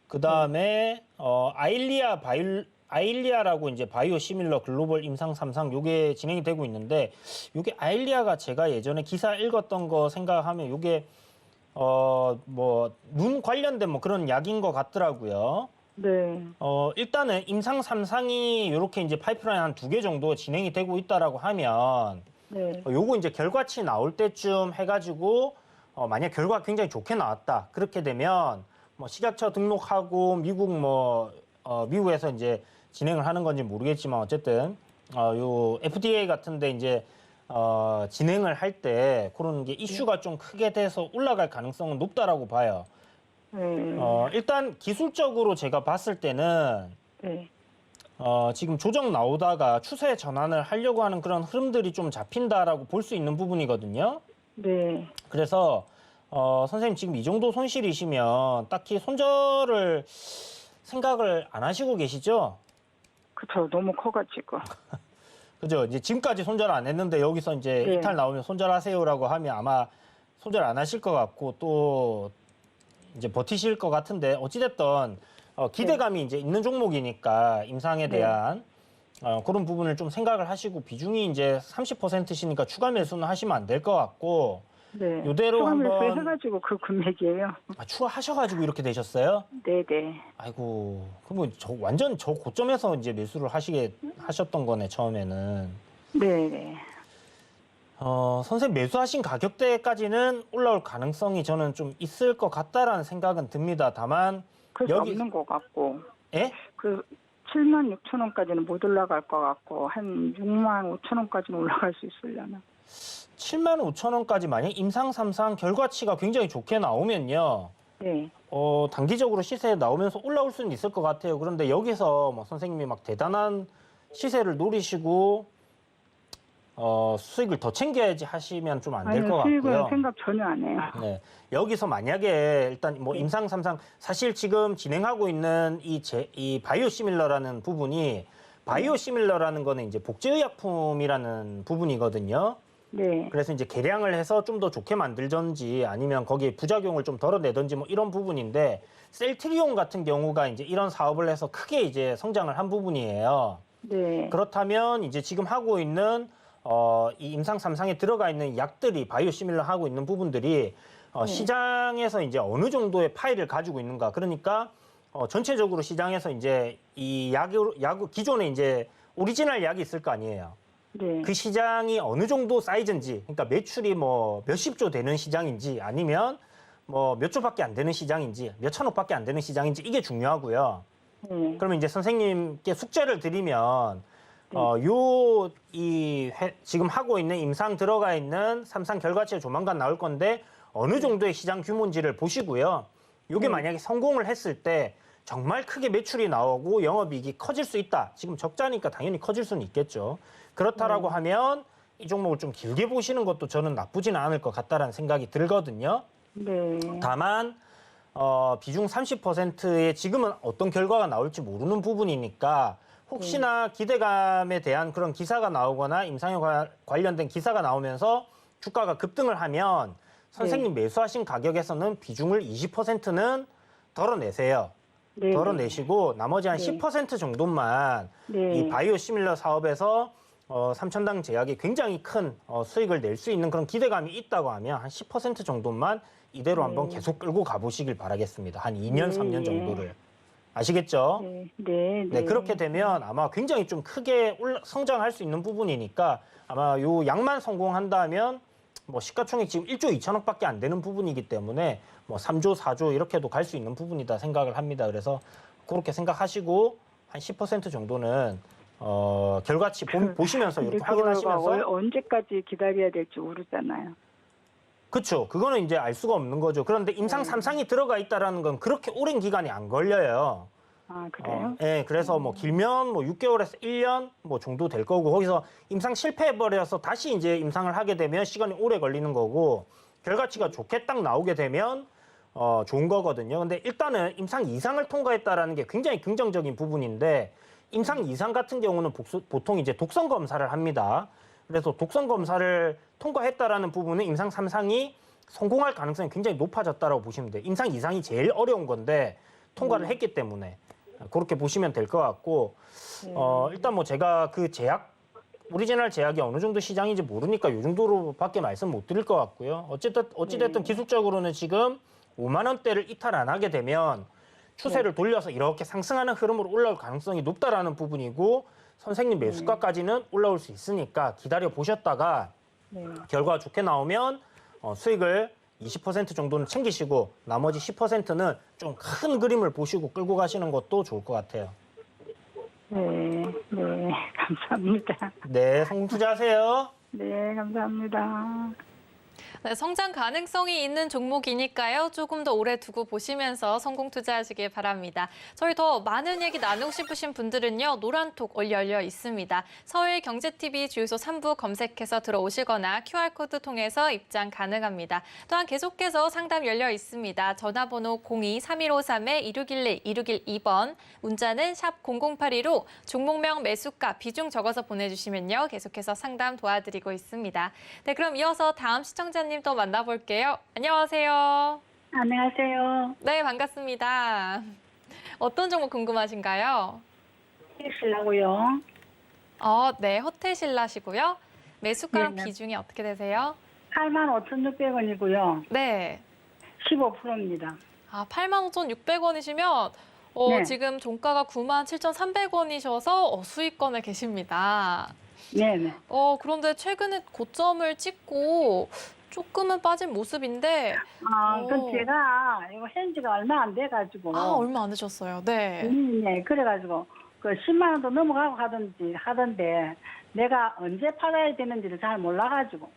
그 다음에 아일리아라고 이제 바이오 시밀러 글로벌 임상 3상 요게 진행이 되고 있는데 요게 아일리아가 제가 예전에 기사 읽었던 거 생각하면 요게 뭐 눈 관련된 뭐 그런 약인 것 같더라고요. 네. 일단은 임상 3상이 이렇게 이제 파이프라인 한 2개 정도 진행이 되고 있다라고 하면 네. 요거 이제 결과치 나올 때쯤 해가지고 만약 결과가 굉장히 좋게 나왔다. 그렇게 되면 뭐 식약처 등록하고 미국에서 이제 진행을 하는 건지 모르겠지만 어쨌든 요 FDA 같은데 이제 진행을 할 때 그런 게 이슈가 좀 크게 돼서 올라갈 가능성은 높다라고 봐요. 일단 기술적으로 제가 봤을 때는 네. 지금 조정 나오다가 추세 전환을 하려고 하는 그런 흐름들이 좀 잡힌다라고 볼 수 있는 부분이거든요. 네. 그래서 선생님 지금 이 정도 손실이시면 딱히 손절을 생각을 안 하시고 계시죠? 그쵸. 너무 커가지고. 그죠? 이제 지금까지 손절 안 했는데 여기서 이제 네. 이탈 나오면 손절하세요라고 하면 아마 손절 안 하실 것 같고 또 이제 버티실 것 같은데 어찌됐든 기대감이 이제 있는 종목이니까 임상에 대한 그런 부분을 좀 생각을 하시고 비중이 이제 30%시니까 추가 매수는 하시면 안 될 것 같고 네. 요대로 추가매수 한번 해가지고 그 금액이에요. 추가하셔가지고 이렇게 되셨어요? 네네. 아이고 그러면 완전 저 고점에서 이제 매수를 하셨던 거네 처음에는. 네네. 선생님 매수하신 가격대까지는 올라올 가능성이 저는 좀 있을 것 같다라는 생각은 듭니다. 다만 그래서 여기- 없는 것 같고. 예? 그 76,000원까지는 못 올라갈 것 같고 한 65,000원까지는 올라갈 수 있으려나. 75,000원까지 만약 임상 3상 결과치가 굉장히 좋게 나오면요. 네. 단기적으로 시세에 나오면서 올라올 수는 있을 것 같아요. 그런데 여기서 뭐 선생님이 막 대단한 시세를 노리시고 수익을 더 챙겨야지 하시면 좀 안 될 것 수익은 같고요. 생각 전혀 안 해요. 네. 여기서 만약에 일단 뭐 임상 3상 사실 지금 진행하고 있는 이 바이오 시밀러라는 부분이 바이오 시밀러라는 거는 이제 복제의약품이라는 부분이거든요. 네. 그래서 이제 개량을 해서 좀 더 좋게 만들던지 아니면 거기에 부작용을 좀 덜어내던지 뭐 이런 부분인데 셀트리온 같은 경우가 이제 이런 사업을 해서 크게 이제 성장을 한 부분이에요. 네. 그렇다면 이제 지금 하고 있는 이 임상 3상에 들어가 있는 약들이 바이오 시밀러 하고 있는 부분들이 시장에서 이제 어느 정도의 파일을 가지고 있는가. 그러니까 전체적으로 시장에서 이제 이 야구 기존에 이제 오리지널 약이 있을 거 아니에요. 네. 그 시장이 어느 정도 사이즈인지, 그러니까 매출이 뭐 몇십 조 되는 시장인지 아니면 뭐 몇 조밖에 안 되는 시장인지 몇 천억밖에 안 되는 시장인지 이게 중요하고요. 그러면 이제 선생님께 숙제를 드리면 지금 하고 있는 임상 들어가 있는 삼상 결과치가 조만간 나올 건데 어느 정도의 시장 규모인지를 보시고요. 이게 만약에 성공을 했을 때 정말 크게 매출이 나오고 영업이익이 커질 수 있다. 지금 적자니까 당연히 커질 수는 있겠죠. 그렇다라고 하면 이 종목을 좀 길게 보시는 것도 저는 나쁘지는 않을 것 같다라는 생각이 들거든요. 네. 다만 비중 30%에 지금은 어떤 결과가 나올지 모르는 부분이니까 혹시나 기대감에 대한 그런 기사가 나오거나 임상에 관련된 기사가 나오면서 주가가 급등을 하면 선생님 매수하신 가격에서는 비중을 20%는 덜어내세요. 네. 덜어내시고 나머지 한 네. 10% 정도만 네. 이 바이오 시밀러 사업에서 삼천당 제약이 굉장히 큰 수익을 낼 수 있는 그런 기대감이 있다고 하면 한 10% 정도만 이대로 한번 계속 끌고 가보시길 바라겠습니다. 한 2년, 3년 정도를. 아시겠죠? 네, 그렇게 되면 아마 굉장히 좀 크게 성장할 수 있는 부분이니까 아마 요 약만 성공한다면 뭐 시가총액 지금 1조 2천억밖에 안 되는 부분이기 때문에 뭐 3조, 4조 이렇게도 갈 수 있는 부분이다 생각을 합니다. 그래서 그렇게 생각하시고 한 10% 정도는 결과치 보시면서 이렇게 확인하시면서 언제까지 기다려야 될지 모르잖아요. 그렇죠. 그거는 이제 알 수가 없는 거죠. 그런데 임상 3상이 들어가 있다라는 건 그렇게 오랜 기간이 안 걸려요. 아, 그래요? 네, 그래서 뭐 길면 뭐 6개월에서 1년 뭐 정도 될 거고 거기서 임상 실패해버려서 다시 이제 임상을 하게 되면 시간이 오래 걸리는 거고 결과치가 좋게 딱 나오게 되면 좋은 거거든요. 근데 일단은 임상 2상을 통과했다라는 게 굉장히 긍정적인 부분인데 임상 2상 같은 경우는 보통 이제 독성 검사를 합니다. 그래서 독성 검사를 통과했다라는 부분은 임상 3상이 성공할 가능성이 굉장히 높아졌다라고 보시면 돼요. 임상 2상이 제일 어려운 건데 통과를 했기 때문에 그렇게 보시면 될 것 같고 일단 뭐 제가 그 제약 오리지널 제약이 어느 정도 시장인지 모르니까 이 정도로밖에 말씀 못 드릴 것 같고요. 어찌됐든 기술적으로는 지금 5만 원대를 이탈 안 하게 되면 추세를 돌려서 이렇게 상승하는 흐름으로 올라올 가능성이 높다라는 부분이고 선생님 매수가까지는 올라올 수 있으니까 기다려 보셨다가 결과가 좋게 나오면 수익을 20% 정도는 챙기시고 나머지 10%는 좀 큰 그림을 보시고 끌고 가시는 것도 좋을 것 같아요. 네, 감사합니다. 네, 성공 투자하세요. 네, 감사합니다. 네, 성장 가능성이 있는 종목이니까요. 조금 더 오래 두고 보시면서 성공 투자하시길 바랍니다. 저희 더 많은 얘기 나누고 싶으신 분들은요. 노란톡 열려 있습니다. 서울경제TV 주유소 3부 검색해서 들어오시거나 QR코드 통해서 입장 가능합니다. 또한 계속해서 상담 열려 있습니다. 전화번호 02-3153-2611-2612번, 문자는 샵 0082로 종목명 매수가 비중 적어서 보내주시면요. 계속해서 상담 도와드리고 있습니다. 네, 그럼 이어서 다음 시청자님 또 만나볼게요. 안녕하세요. 안녕하세요. 네, 반갑습니다. 어떤 종목 궁금하신가요? 실라고요. 네, 호텔신라시고요. 매수가랑 네. 비중이 어떻게 되세요? 85,600원이고요. 네. 15%입니다. 85,600원이시면 네. 지금 종가가 97,300원이셔서 수익권에 계십니다. 네네. 그런데 최근에 고점을 찍고 조금은 빠진 모습인데 그건 제가 이거 현지가 얼마 안 돼가지고. 얼마 안 되셨어요. 네. 네, 그래가지고 그 10만 원도 넘어가고 하던데 내가 언제 팔아야 되는지를 잘 몰라가지고.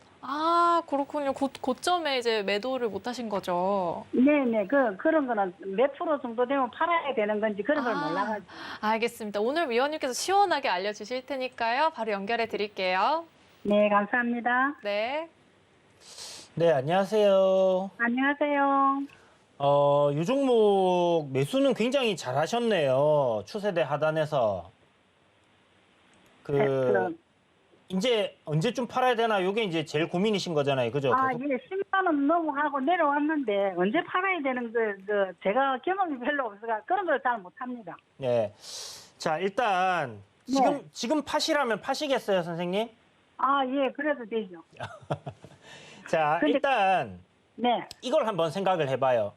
그렇군요. 고점에 이제 매도를 못 하신 거죠. 네네, 그런 거는 몇 프로 정도 되면 팔아야 되는 건지 그런 걸 몰라가지고. 알겠습니다. 오늘 위원님께서 시원하게 알려주실 테니까요. 바로 연결해 드릴게요. 네, 감사합니다. 네. 네, 안녕하세요. 안녕하세요. 이 종목 매수는 굉장히 잘 하셨네요. 추세대 하단에서. 그럼. 이제 언제쯤 팔아야 되나? 이게 이제 제일 고민이신 거잖아요. 그죠? 예, 10만 원 넘어가고 내려왔는데 언제 팔아야 되는 제가 경험이 별로 없어서 그런 걸 잘 못합니다. 네. 자, 일단 지금 파시라면 파시겠어요, 선생님? 예, 그래도 되죠. 자, 근데- 일단 네, 이걸 한번 생각을 해봐요.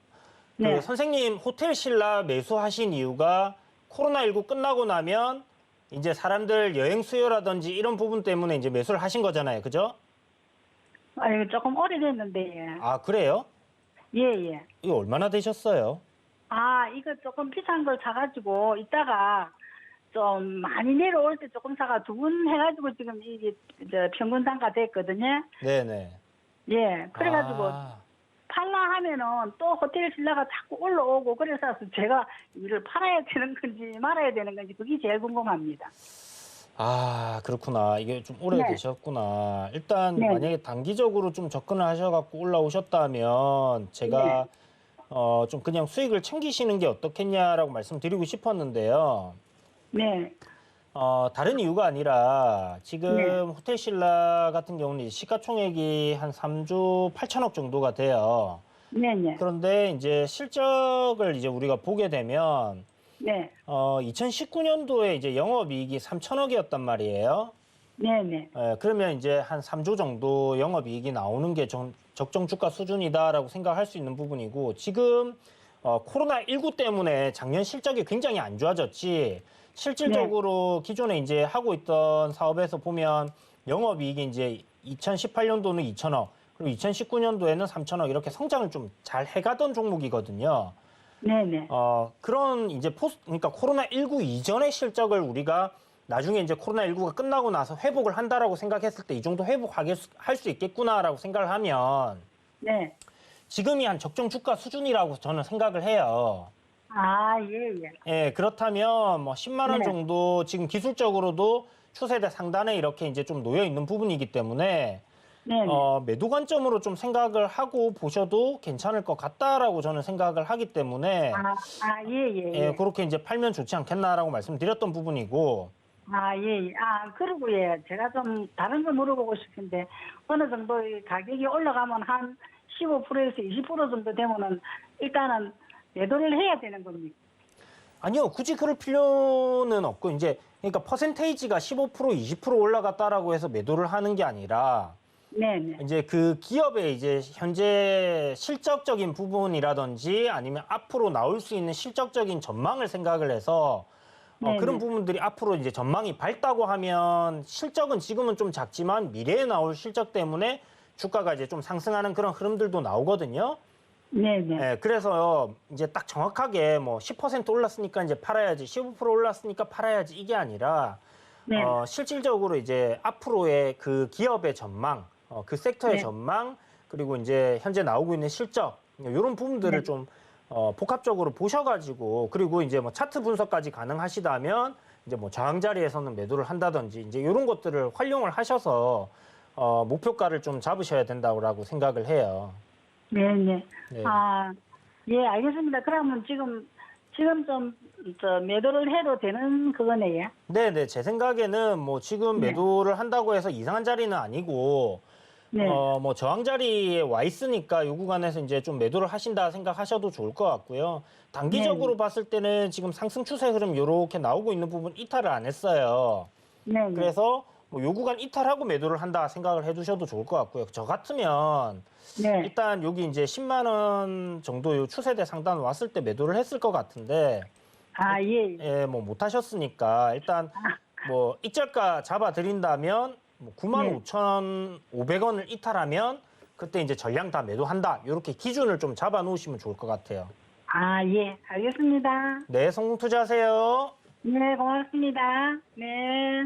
네. 그 선생님 호텔 신라 매수하신 이유가 코로나19 끝나고 나면 이제 사람들 여행 수요라든지 이런 부분 때문에 이제 매수를 하신 거잖아요. 그죠? 아니, 조금 오래됐는데, 예. 아, 그래요? 예, 예. 이거 얼마나 되셨어요? 아, 이거 조금 비싼 걸 사가지고, 이따가 좀 많이 내려올 때 조금 사가 두 분 해가지고 지금 이게 평균 단가 됐거든요. 네네. 예. 그래가지고, 아, 팔라 하면은 또 호텔 신라가 자꾸 올라오고 그래서 제가 이를 팔아야 되는 건지 말아야 되는 건지 그게 제일 궁금합니다. 아, 그렇구나. 이게 좀 오래되셨구나. 일단 네. 만약에 단기적으로 좀 접근을 하셔갖고 올라오셨다면 제가 좀 그냥 수익을 챙기시는 게 어떻겠냐라고 말씀드리고 싶었는데요. 네. 다른 이유가 아니라 지금 네. 호텔 신라 같은 경우는 이제 시가총액이 한 3조 8천억 정도가 돼요. 네네. 그런데 이제 실적을 이제 우리가 보게 되면 네. 2019년도에 이제 영업이익이 3천억이었단 말이에요. 네네. 그러면 이제 한 3조 정도 영업이익이 나오는 게 적정 주가 수준이다라고 생각할 수 있는 부분이고 지금 코로나19 때문에 작년 실적이 굉장히 안 좋아졌지 실질적으로 기존에 이제 하고 있던 사업에서 보면 영업이익이 이제 2018년도는 2천억 그리고 2019년도에는 3천억 이렇게 성장을 좀 잘 해가던 종목이거든요. 네네. 그런 이제 그러니까 코로나19 이전의 실적을 우리가 나중에 이제 코로나19가 끝나고 나서 회복을 한다라고 생각했을 때 이 정도 회복할 수 있겠구나라고 생각을 하면 네. 지금이 한 적정 주가 수준이라고 저는 생각을 해요. 아, 예, 예. 예, 그렇다면 뭐 10만 원 네. 정도 지금 기술적으로도 추세대 상단에 이렇게 이제 좀 놓여 있는 부분이기 때문에 네네. 매도 관점으로 좀 생각을 하고 보셔도 괜찮을 것 같다라고 저는 생각을 하기 때문에 예, 예, 예. 예, 그렇게 이제 팔면 좋지 않겠나라고 말씀드렸던 부분이고 아, 예, 예. 그리고 예, 제가 좀 다른 거 물어보고 싶은데, 어느 정도 이 가격이 올라가면 한 15%에서 20% 정도 되면은 일단은 매도를 해야 되는 겁니다. 아니요, 굳이 그럴 필요는 없고 이제 그러니까 퍼센테이지가 15% 20% 올라갔다라고 해서 매도를 하는 게 아니라 네네. 이제 그 기업의 이제 현재 실적적인 부분이라든지 아니면 앞으로 나올 수 있는 실적적인 전망을 생각을 해서 네네. 그런 부분들이 앞으로 이제 전망이 밝다고 하면 실적은 지금은 좀 작지만 미래에 나올 실적 때문에 주가가 이제 좀 상승하는 그런 흐름들도 나오거든요. 네네. 네, 그래서 이제 딱 정확하게 뭐 10% 올랐으니까 이제 팔아야지, 15% 올랐으니까 팔아야지 이게 아니라 네. 실질적으로 이제 앞으로의 그 기업의 전망, 그 섹터의 네. 전망, 그리고 이제 현재 나오고 있는 실적 이런 부분들을 네. 좀 복합적으로 보셔가지고 그리고 이제 뭐 차트 분석까지 가능하시다면 이제 뭐 저항 자리에서는 매도를 한다든지 이제 이런 것들을 활용을 하셔서 목표가를 좀 잡으셔야 된다고 생각을 해요. 네네. 네. 예, 알겠습니다. 그러면 지금 좀 매도를 해도 되는 그거네요. 네네, 제 생각에는 뭐 지금 네. 매도를 한다고 해서 이상한 자리는 아니고, 네. 뭐 저항 자리에 와 있으니까 이 구간에서 이제 좀 매도를 하신다 생각하셔도 좋을 것 같고요. 단기적으로 네. 봤을 때는 지금 상승 추세 흐름 이렇게 나오고 있는 부분 이탈을 안 했어요. 네. 그래서 뭐 요 구간 이탈하고 매도를 한다 생각을 해두셔도 좋을 것 같고요. 저 같으면 네. 일단 여기 이제 10만 원 정도 요 추세대 상단 왔을 때 매도를 했을 것 같은데, 예. 예, 뭐 못 하셨으니까 일단 뭐 익절가 잡아 드린다면 뭐 95,500원을 이탈하면 그때 이제 전량 다 매도한다. 이렇게 기준을 좀 잡아 놓으시면 좋을 것 같아요. 예. 알겠습니다. 네, 성공 투자하세요. 네, 고맙습니다. 네.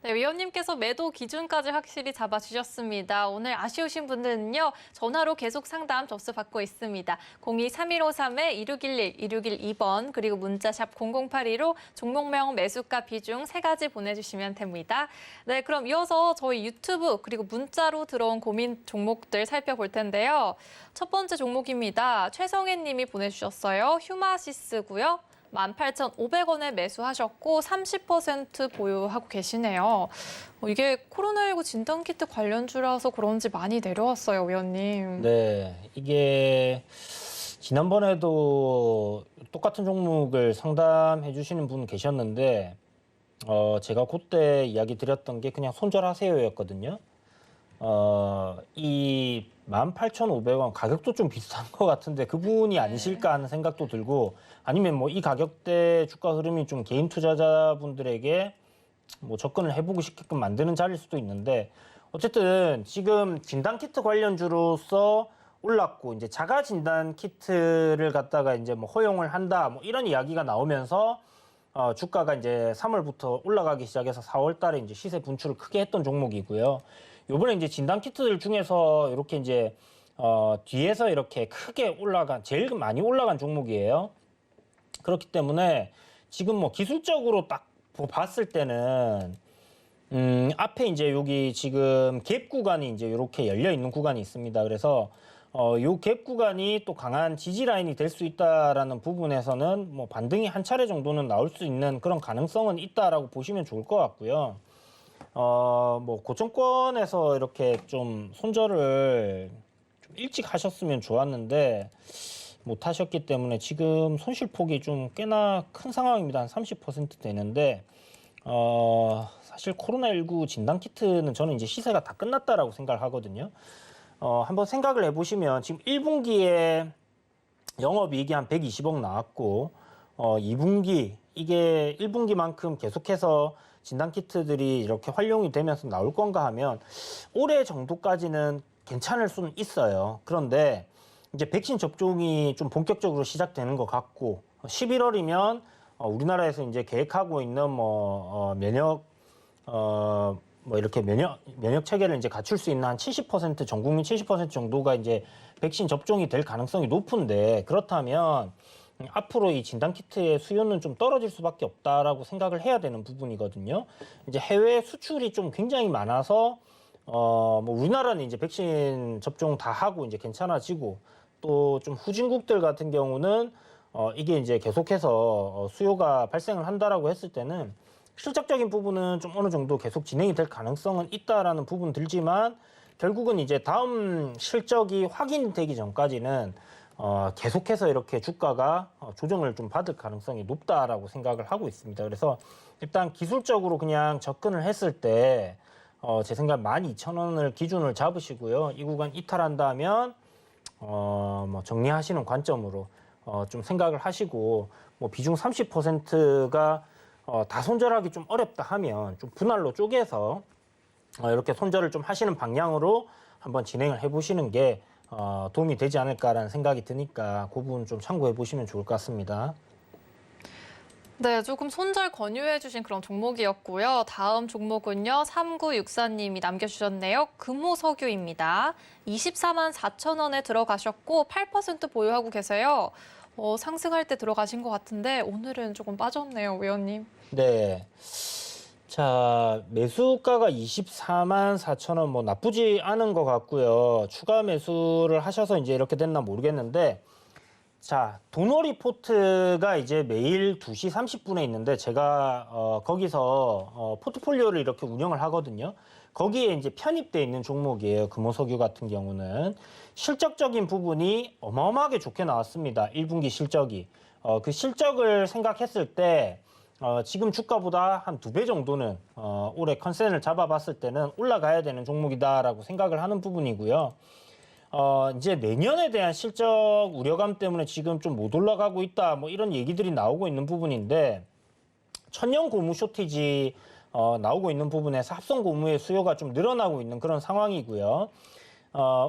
네, 위원님께서 매도 기준까지 확실히 잡아주셨습니다. 오늘 아쉬우신 분들은요, 전화로 계속 상담 접수받고 있습니다. 02-3153-2611, 2612번, 그리고 문자샵 0082로 종목명, 매수가, 비중 3가지 보내주시면 됩니다. 네, 그럼 이어서 저희 유튜브 그리고 문자로 들어온 고민 종목들 살펴볼 텐데요. 첫 번째 종목입니다. 최성애 님이 보내주셨어요. 휴마시스고요. 18,500원에 매수하셨고 30% 보유하고 계시네요. 이게 코로나19 진단키트 관련주라서 그런지 많이 내려왔어요, 위원님. 네, 이게 지난번에도 똑같은 종목을 상담해 주시는 분 계셨는데 제가 그때 이야기 드렸던 게 그냥 손절하세요였거든요. 이 18,500원 가격도 좀 비슷한 것 같은데 그분이 아니실까 하는 생각도 들고 아니면 뭐 이 가격대 주가 흐름이 좀 개인 투자자분들에게 뭐 접근을 해보고 싶게끔 만드는 자리일 수도 있는데 어쨌든 지금 진단키트 관련주로서 올랐고 이제 자가 진단 키트를 갖다가 이제 뭐 허용을 한다 뭐 이런 이야기가 나오면서 주가가 이제 3월부터 올라가기 시작해서 4월 달에 이제 시세 분출을 크게 했던 종목이고요. 요번에 이제 진단 키트들 중에서 이렇게 이제 뒤에서 이렇게 크게 올라간 제일 많이 올라간 종목이에요. 그렇기 때문에 지금 뭐 기술적으로 딱 봤을 때는 앞에 이제 여기 지금 갭 구간이 이제 이렇게 열려 있는 구간이 있습니다. 그래서 요 갭 구간이 또 강한 지지 라인이 될 수 있다라는 부분에서는 뭐 반등이 한 차례 정도는 나올 수 있는 그런 가능성은 있다라고 보시면 좋을 것 같고요. 뭐 고점권에서 이렇게 좀 손절을 좀 일찍 하셨으면 좋았는데 못 하셨기 때문에 지금 손실폭이 좀 꽤나 큰 상황입니다. 한 30% 되는데 사실 코로나19 진단키트는 저는 이제 시세가 다 끝났다라고 생각을 하거든요. 한번 생각을 해보시면 지금 1분기에 영업이익이 한 120억 나왔고 2분기 이게 1분기만큼 계속해서 진단키트들이 이렇게 활용이 되면서 나올 건가 하면 올해 정도까지는 괜찮을 수는 있어요. 그런데 이제 백신 접종이 좀 본격적으로 시작되는 것 같고 11월이면 우리나라에서 이제 계획하고 있는 이렇게 면역 체계를 이제 갖출 수 있는 한 70% 전 국민 70% 정도가 이제 백신 접종이 될 가능성이 높은데 그렇다면 앞으로 이 진단키트의 수요는 좀 떨어질 수밖에 없다라고 생각을 해야 되는 부분이거든요. 이제 해외 수출이 좀 굉장히 많아서 뭐 우리나라는 이제 백신 접종 다 하고 이제 괜찮아지고 또 좀 후진국들 같은 경우는 이게 이제 계속해서 수요가 발생을 한다라고 했을 때는 실적적인 부분은 좀 어느 정도 계속 진행이 될 가능성은 있다라는 부분 들지만 결국은 이제 다음 실적이 확인되기 전까지는 계속해서 이렇게 주가가 조정을 좀 받을 가능성이 높다라고 생각을 하고 있습니다. 그래서 일단 기술적으로 그냥 접근을 했을 때 제 생각 12,000원을 기준을 잡으시고요. 이 구간 이탈한다면 뭐 정리하시는 관점으로 좀 생각을 하시고 뭐 비중 30%가 다 손절하기 좀 어렵다 하면 좀 분할로 쪼개서 이렇게 손절을 좀 하시는 방향으로 한번 진행을 해보시는 게 도움이 되지 않을까라는 생각이 드니까 그 부분 좀 참고해 보시면 좋을 것 같습니다. 네, 조금 손절 권유해 주신 그런 종목이었고요. 다음 종목은요. 3964님이 남겨주셨네요. 금호석유입니다. 24만 4천 원에 들어가셨고 8% 보유하고 계세요. 상승할 때 들어가신 것 같은데 오늘은 조금 빠졌네요, 위원님. 네. 자, 매수가가 24만 4천 원, 뭐 나쁘지 않은 것 같고요. 추가 매수를 하셔서 이제 이렇게 됐나 모르겠는데, 자, 도너리포트가 이제 매일 2시 30분에 있는데 제가 거기서 포트폴리오를 이렇게 운영을 하거든요. 거기에 이제 편입돼 있는 종목이에요. 금호석유 같은 경우는 실적적인 부분이 어마어마하게 좋게 나왔습니다. 1분기 실적이. 그 실적을 생각했을 때 지금 주가보다 한 2배 정도는 올해 컨센을 잡아봤을 때는 올라가야 되는 종목이다라고 생각을 하는 부분이고요. 이제 내년에 대한 실적 우려감 때문에 지금 좀 못 올라가고 있다, 뭐 이런 얘기들이 나오고 있는 부분인데, 천연 고무 쇼티지 나오고 있는 부분에서 합성 고무의 수요가 좀 늘어나고 있는 그런 상황이고요.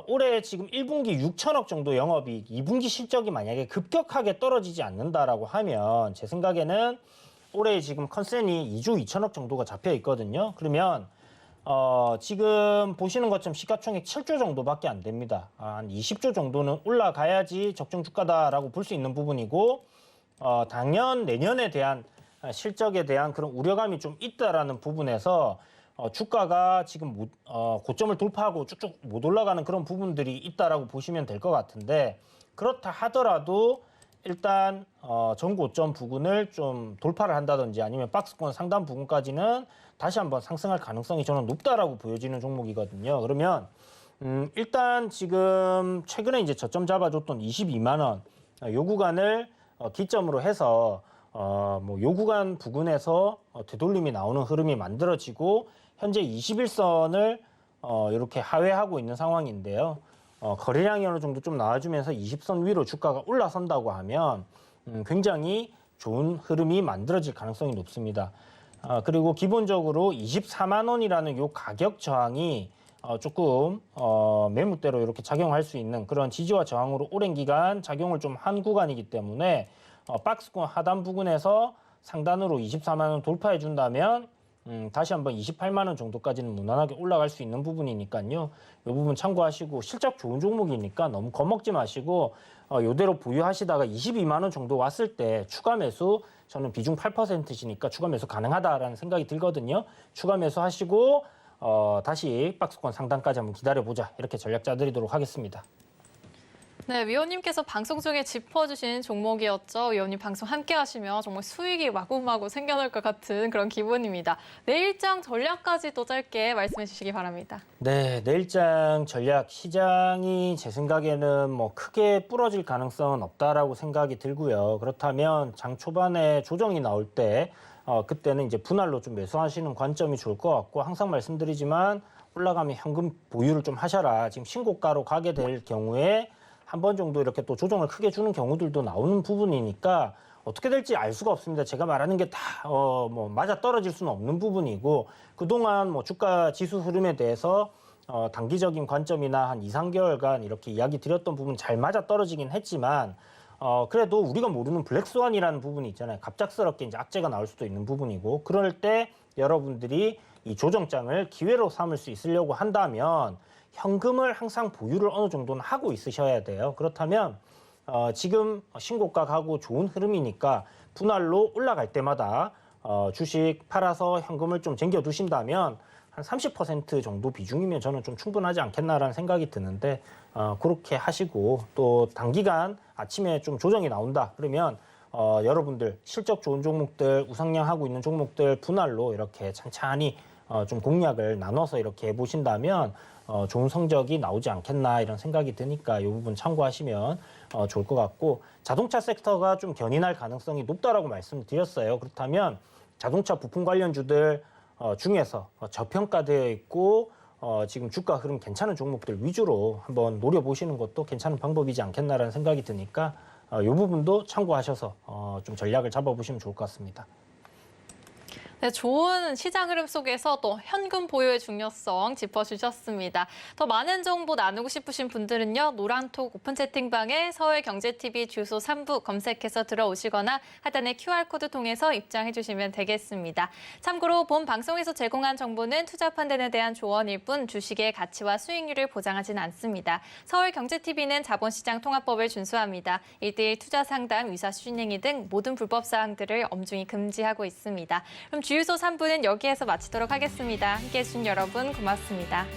올해 지금 1분기 6천억 정도 영업이익, 2분기 실적이 만약에 급격하게 떨어지지 않는다라고 하면 제 생각에는 올해 지금 컨센이 2조 2천억 정도가 잡혀 있거든요. 그러면 지금 보시는 것처럼 시가총액 7조 정도밖에 안 됩니다. 한 20조 정도는 올라가야지 적정 주가다라고 볼 수 있는 부분이고, 당연 내년에 대한 실적에 대한 그런 우려감이 좀 있다라는 부분에서 주가가 지금 고점을 돌파하고 쭉쭉 못 올라가는 그런 부분들이 있다라고 보시면 될 것 같은데, 그렇다 하더라도 일단 전고점 부근을 좀 돌파를 한다든지 아니면 박스권 상단 부근까지는 다시 한번 상승할 가능성이 저는 높다라고 보여지는 종목이거든요. 그러면 일단 지금 최근에 이제 저점 잡아줬던 22만 원 요 구간을 기점으로 해서 뭐 요 구간 부근에서 되돌림이 나오는 흐름이 만들어지고 현재 21선을 이렇게 하회하고 있는 상황인데요. 거래량이 어느 정도 좀 나와주면서 20선 위로 주가가 올라선다고 하면 굉장히 좋은 흐름이 만들어질 가능성이 높습니다. 그리고 기본적으로 24만 원이라는 요 가격 저항이 조금 매물대로 이렇게 작용할 수 있는 그런 지지와 저항으로 오랜 기간 작용을 좀 한 구간이기 때문에 박스권 하단 부근에서 상단으로 24만 원 돌파해 준다면 다시 한번 28만 원 정도까지는 무난하게 올라갈 수 있는 부분이니까요. 이 부분 참고하시고 실적 좋은 종목이니까 너무 겁먹지 마시고 이대로 보유하시다가 22만 원 정도 왔을 때 추가 매수 저는 비중 8%시니까 추가 매수 가능하다라는 생각이 들거든요. 추가 매수 하시고 다시 박스권 상단까지 한번 기다려보자 이렇게 전략 짜드리도록 하겠습니다. 네, 위원님께서 방송 중에 짚어주신 종목이었죠. 위원님 방송 함께 하시면 정말 수익이 마구마구 생겨날 것 같은 그런 기분입니다. 내일장 전략까지도 짧게 말씀해 주시기 바랍니다. 네, 내일장 전략 시장이 제 생각에는 뭐 크게 부러질 가능성은 없다라고 생각이 들고요. 그렇다면 장 초반에 조정이 나올 때 그때는 이제 분할로 좀 매수하시는 관점이 좋을 것 같고 항상 말씀드리지만 올라가면 현금 보유를 좀 하셔라. 지금 신고가로 가게 될 경우에 한 번 정도 이렇게 또 조정을 크게 주는 경우들도 나오는 부분이니까 어떻게 될지 알 수가 없습니다. 제가 말하는 게 다 뭐 맞아 떨어질 수는 없는 부분이고 그동안 뭐 주가 지수 흐름에 대해서 단기적인 관점이나 한 2, 3개월간 이렇게 이야기 드렸던 부분 잘 맞아 떨어지긴 했지만 그래도 우리가 모르는 블랙스완이라는 부분이 있잖아요. 갑작스럽게 이제 악재가 나올 수도 있는 부분이고 그럴 때 여러분들이 이 조정장을 기회로 삼을 수 있으려고 한다면 현금을 항상 보유를 어느 정도는 하고 있으셔야 돼요. 그렇다면 지금 신고가 가고 좋은 흐름이니까 분할로 올라갈 때마다 주식 팔아서 현금을 좀 쟁겨 두신다면 한 30% 정도 비중이면 저는 좀 충분하지 않겠나라는 생각이 드는데 그렇게 하시고 또 단기간 아침에 좀 조정이 나온다 그러면 여러분들 실적 좋은 종목들 우상향하고 있는 종목들 분할로 이렇게 찬찬히 좀 공략을 나눠서 이렇게 해보신다면 좋은 성적이 나오지 않겠나 이런 생각이 드니까 이 부분 참고하시면 좋을 것 같고 자동차 섹터가 좀 견인할 가능성이 높다라고 말씀드렸어요. 그렇다면 자동차 부품 관련주들 중에서 저평가되어 있고 지금 주가 흐름 괜찮은 종목들 위주로 한번 노려보시는 것도 괜찮은 방법이지 않겠나라는 생각이 드니까 이 부분도 참고하셔서 좀 전략을 잡아보시면 좋을 것 같습니다. 네, 좋은 시장 흐름 속에서 또 현금 보유의 중요성 짚어주셨습니다. 더 많은 정보 나누고 싶으신 분들은요. 노란톡 오픈 채팅방에 서울경제TV 주소 3부 검색해서 들어오시거나 하단의 QR코드 통해서 입장해 주시면 되겠습니다. 참고로 본 방송에서 제공한 정보는 투자 판단에 대한 조언일 뿐 주식의 가치와 수익률을 보장하진 않습니다. 서울경제TV는 자본시장 통합법을 준수합니다. 1:1 투자 상담, 위사 수신행위 등 모든 불법 사항들을 엄중히 금지하고 있습니다. 그럼 주유소 3부는 여기에서 마치도록 하겠습니다. 함께해 주신 여러분 고맙습니다.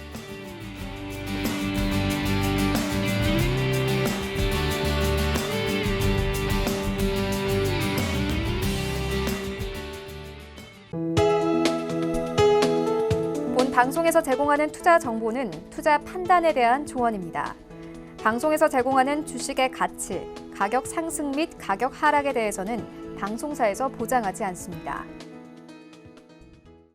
본 방송에서 제공하는 투자 정보는 투자 판단에 대한 조언입니다. 방송에서 제공하는 주식의 가치, 가격 상승 및 가격 하락에 대해서는 방송사에서 보장하지 않습니다.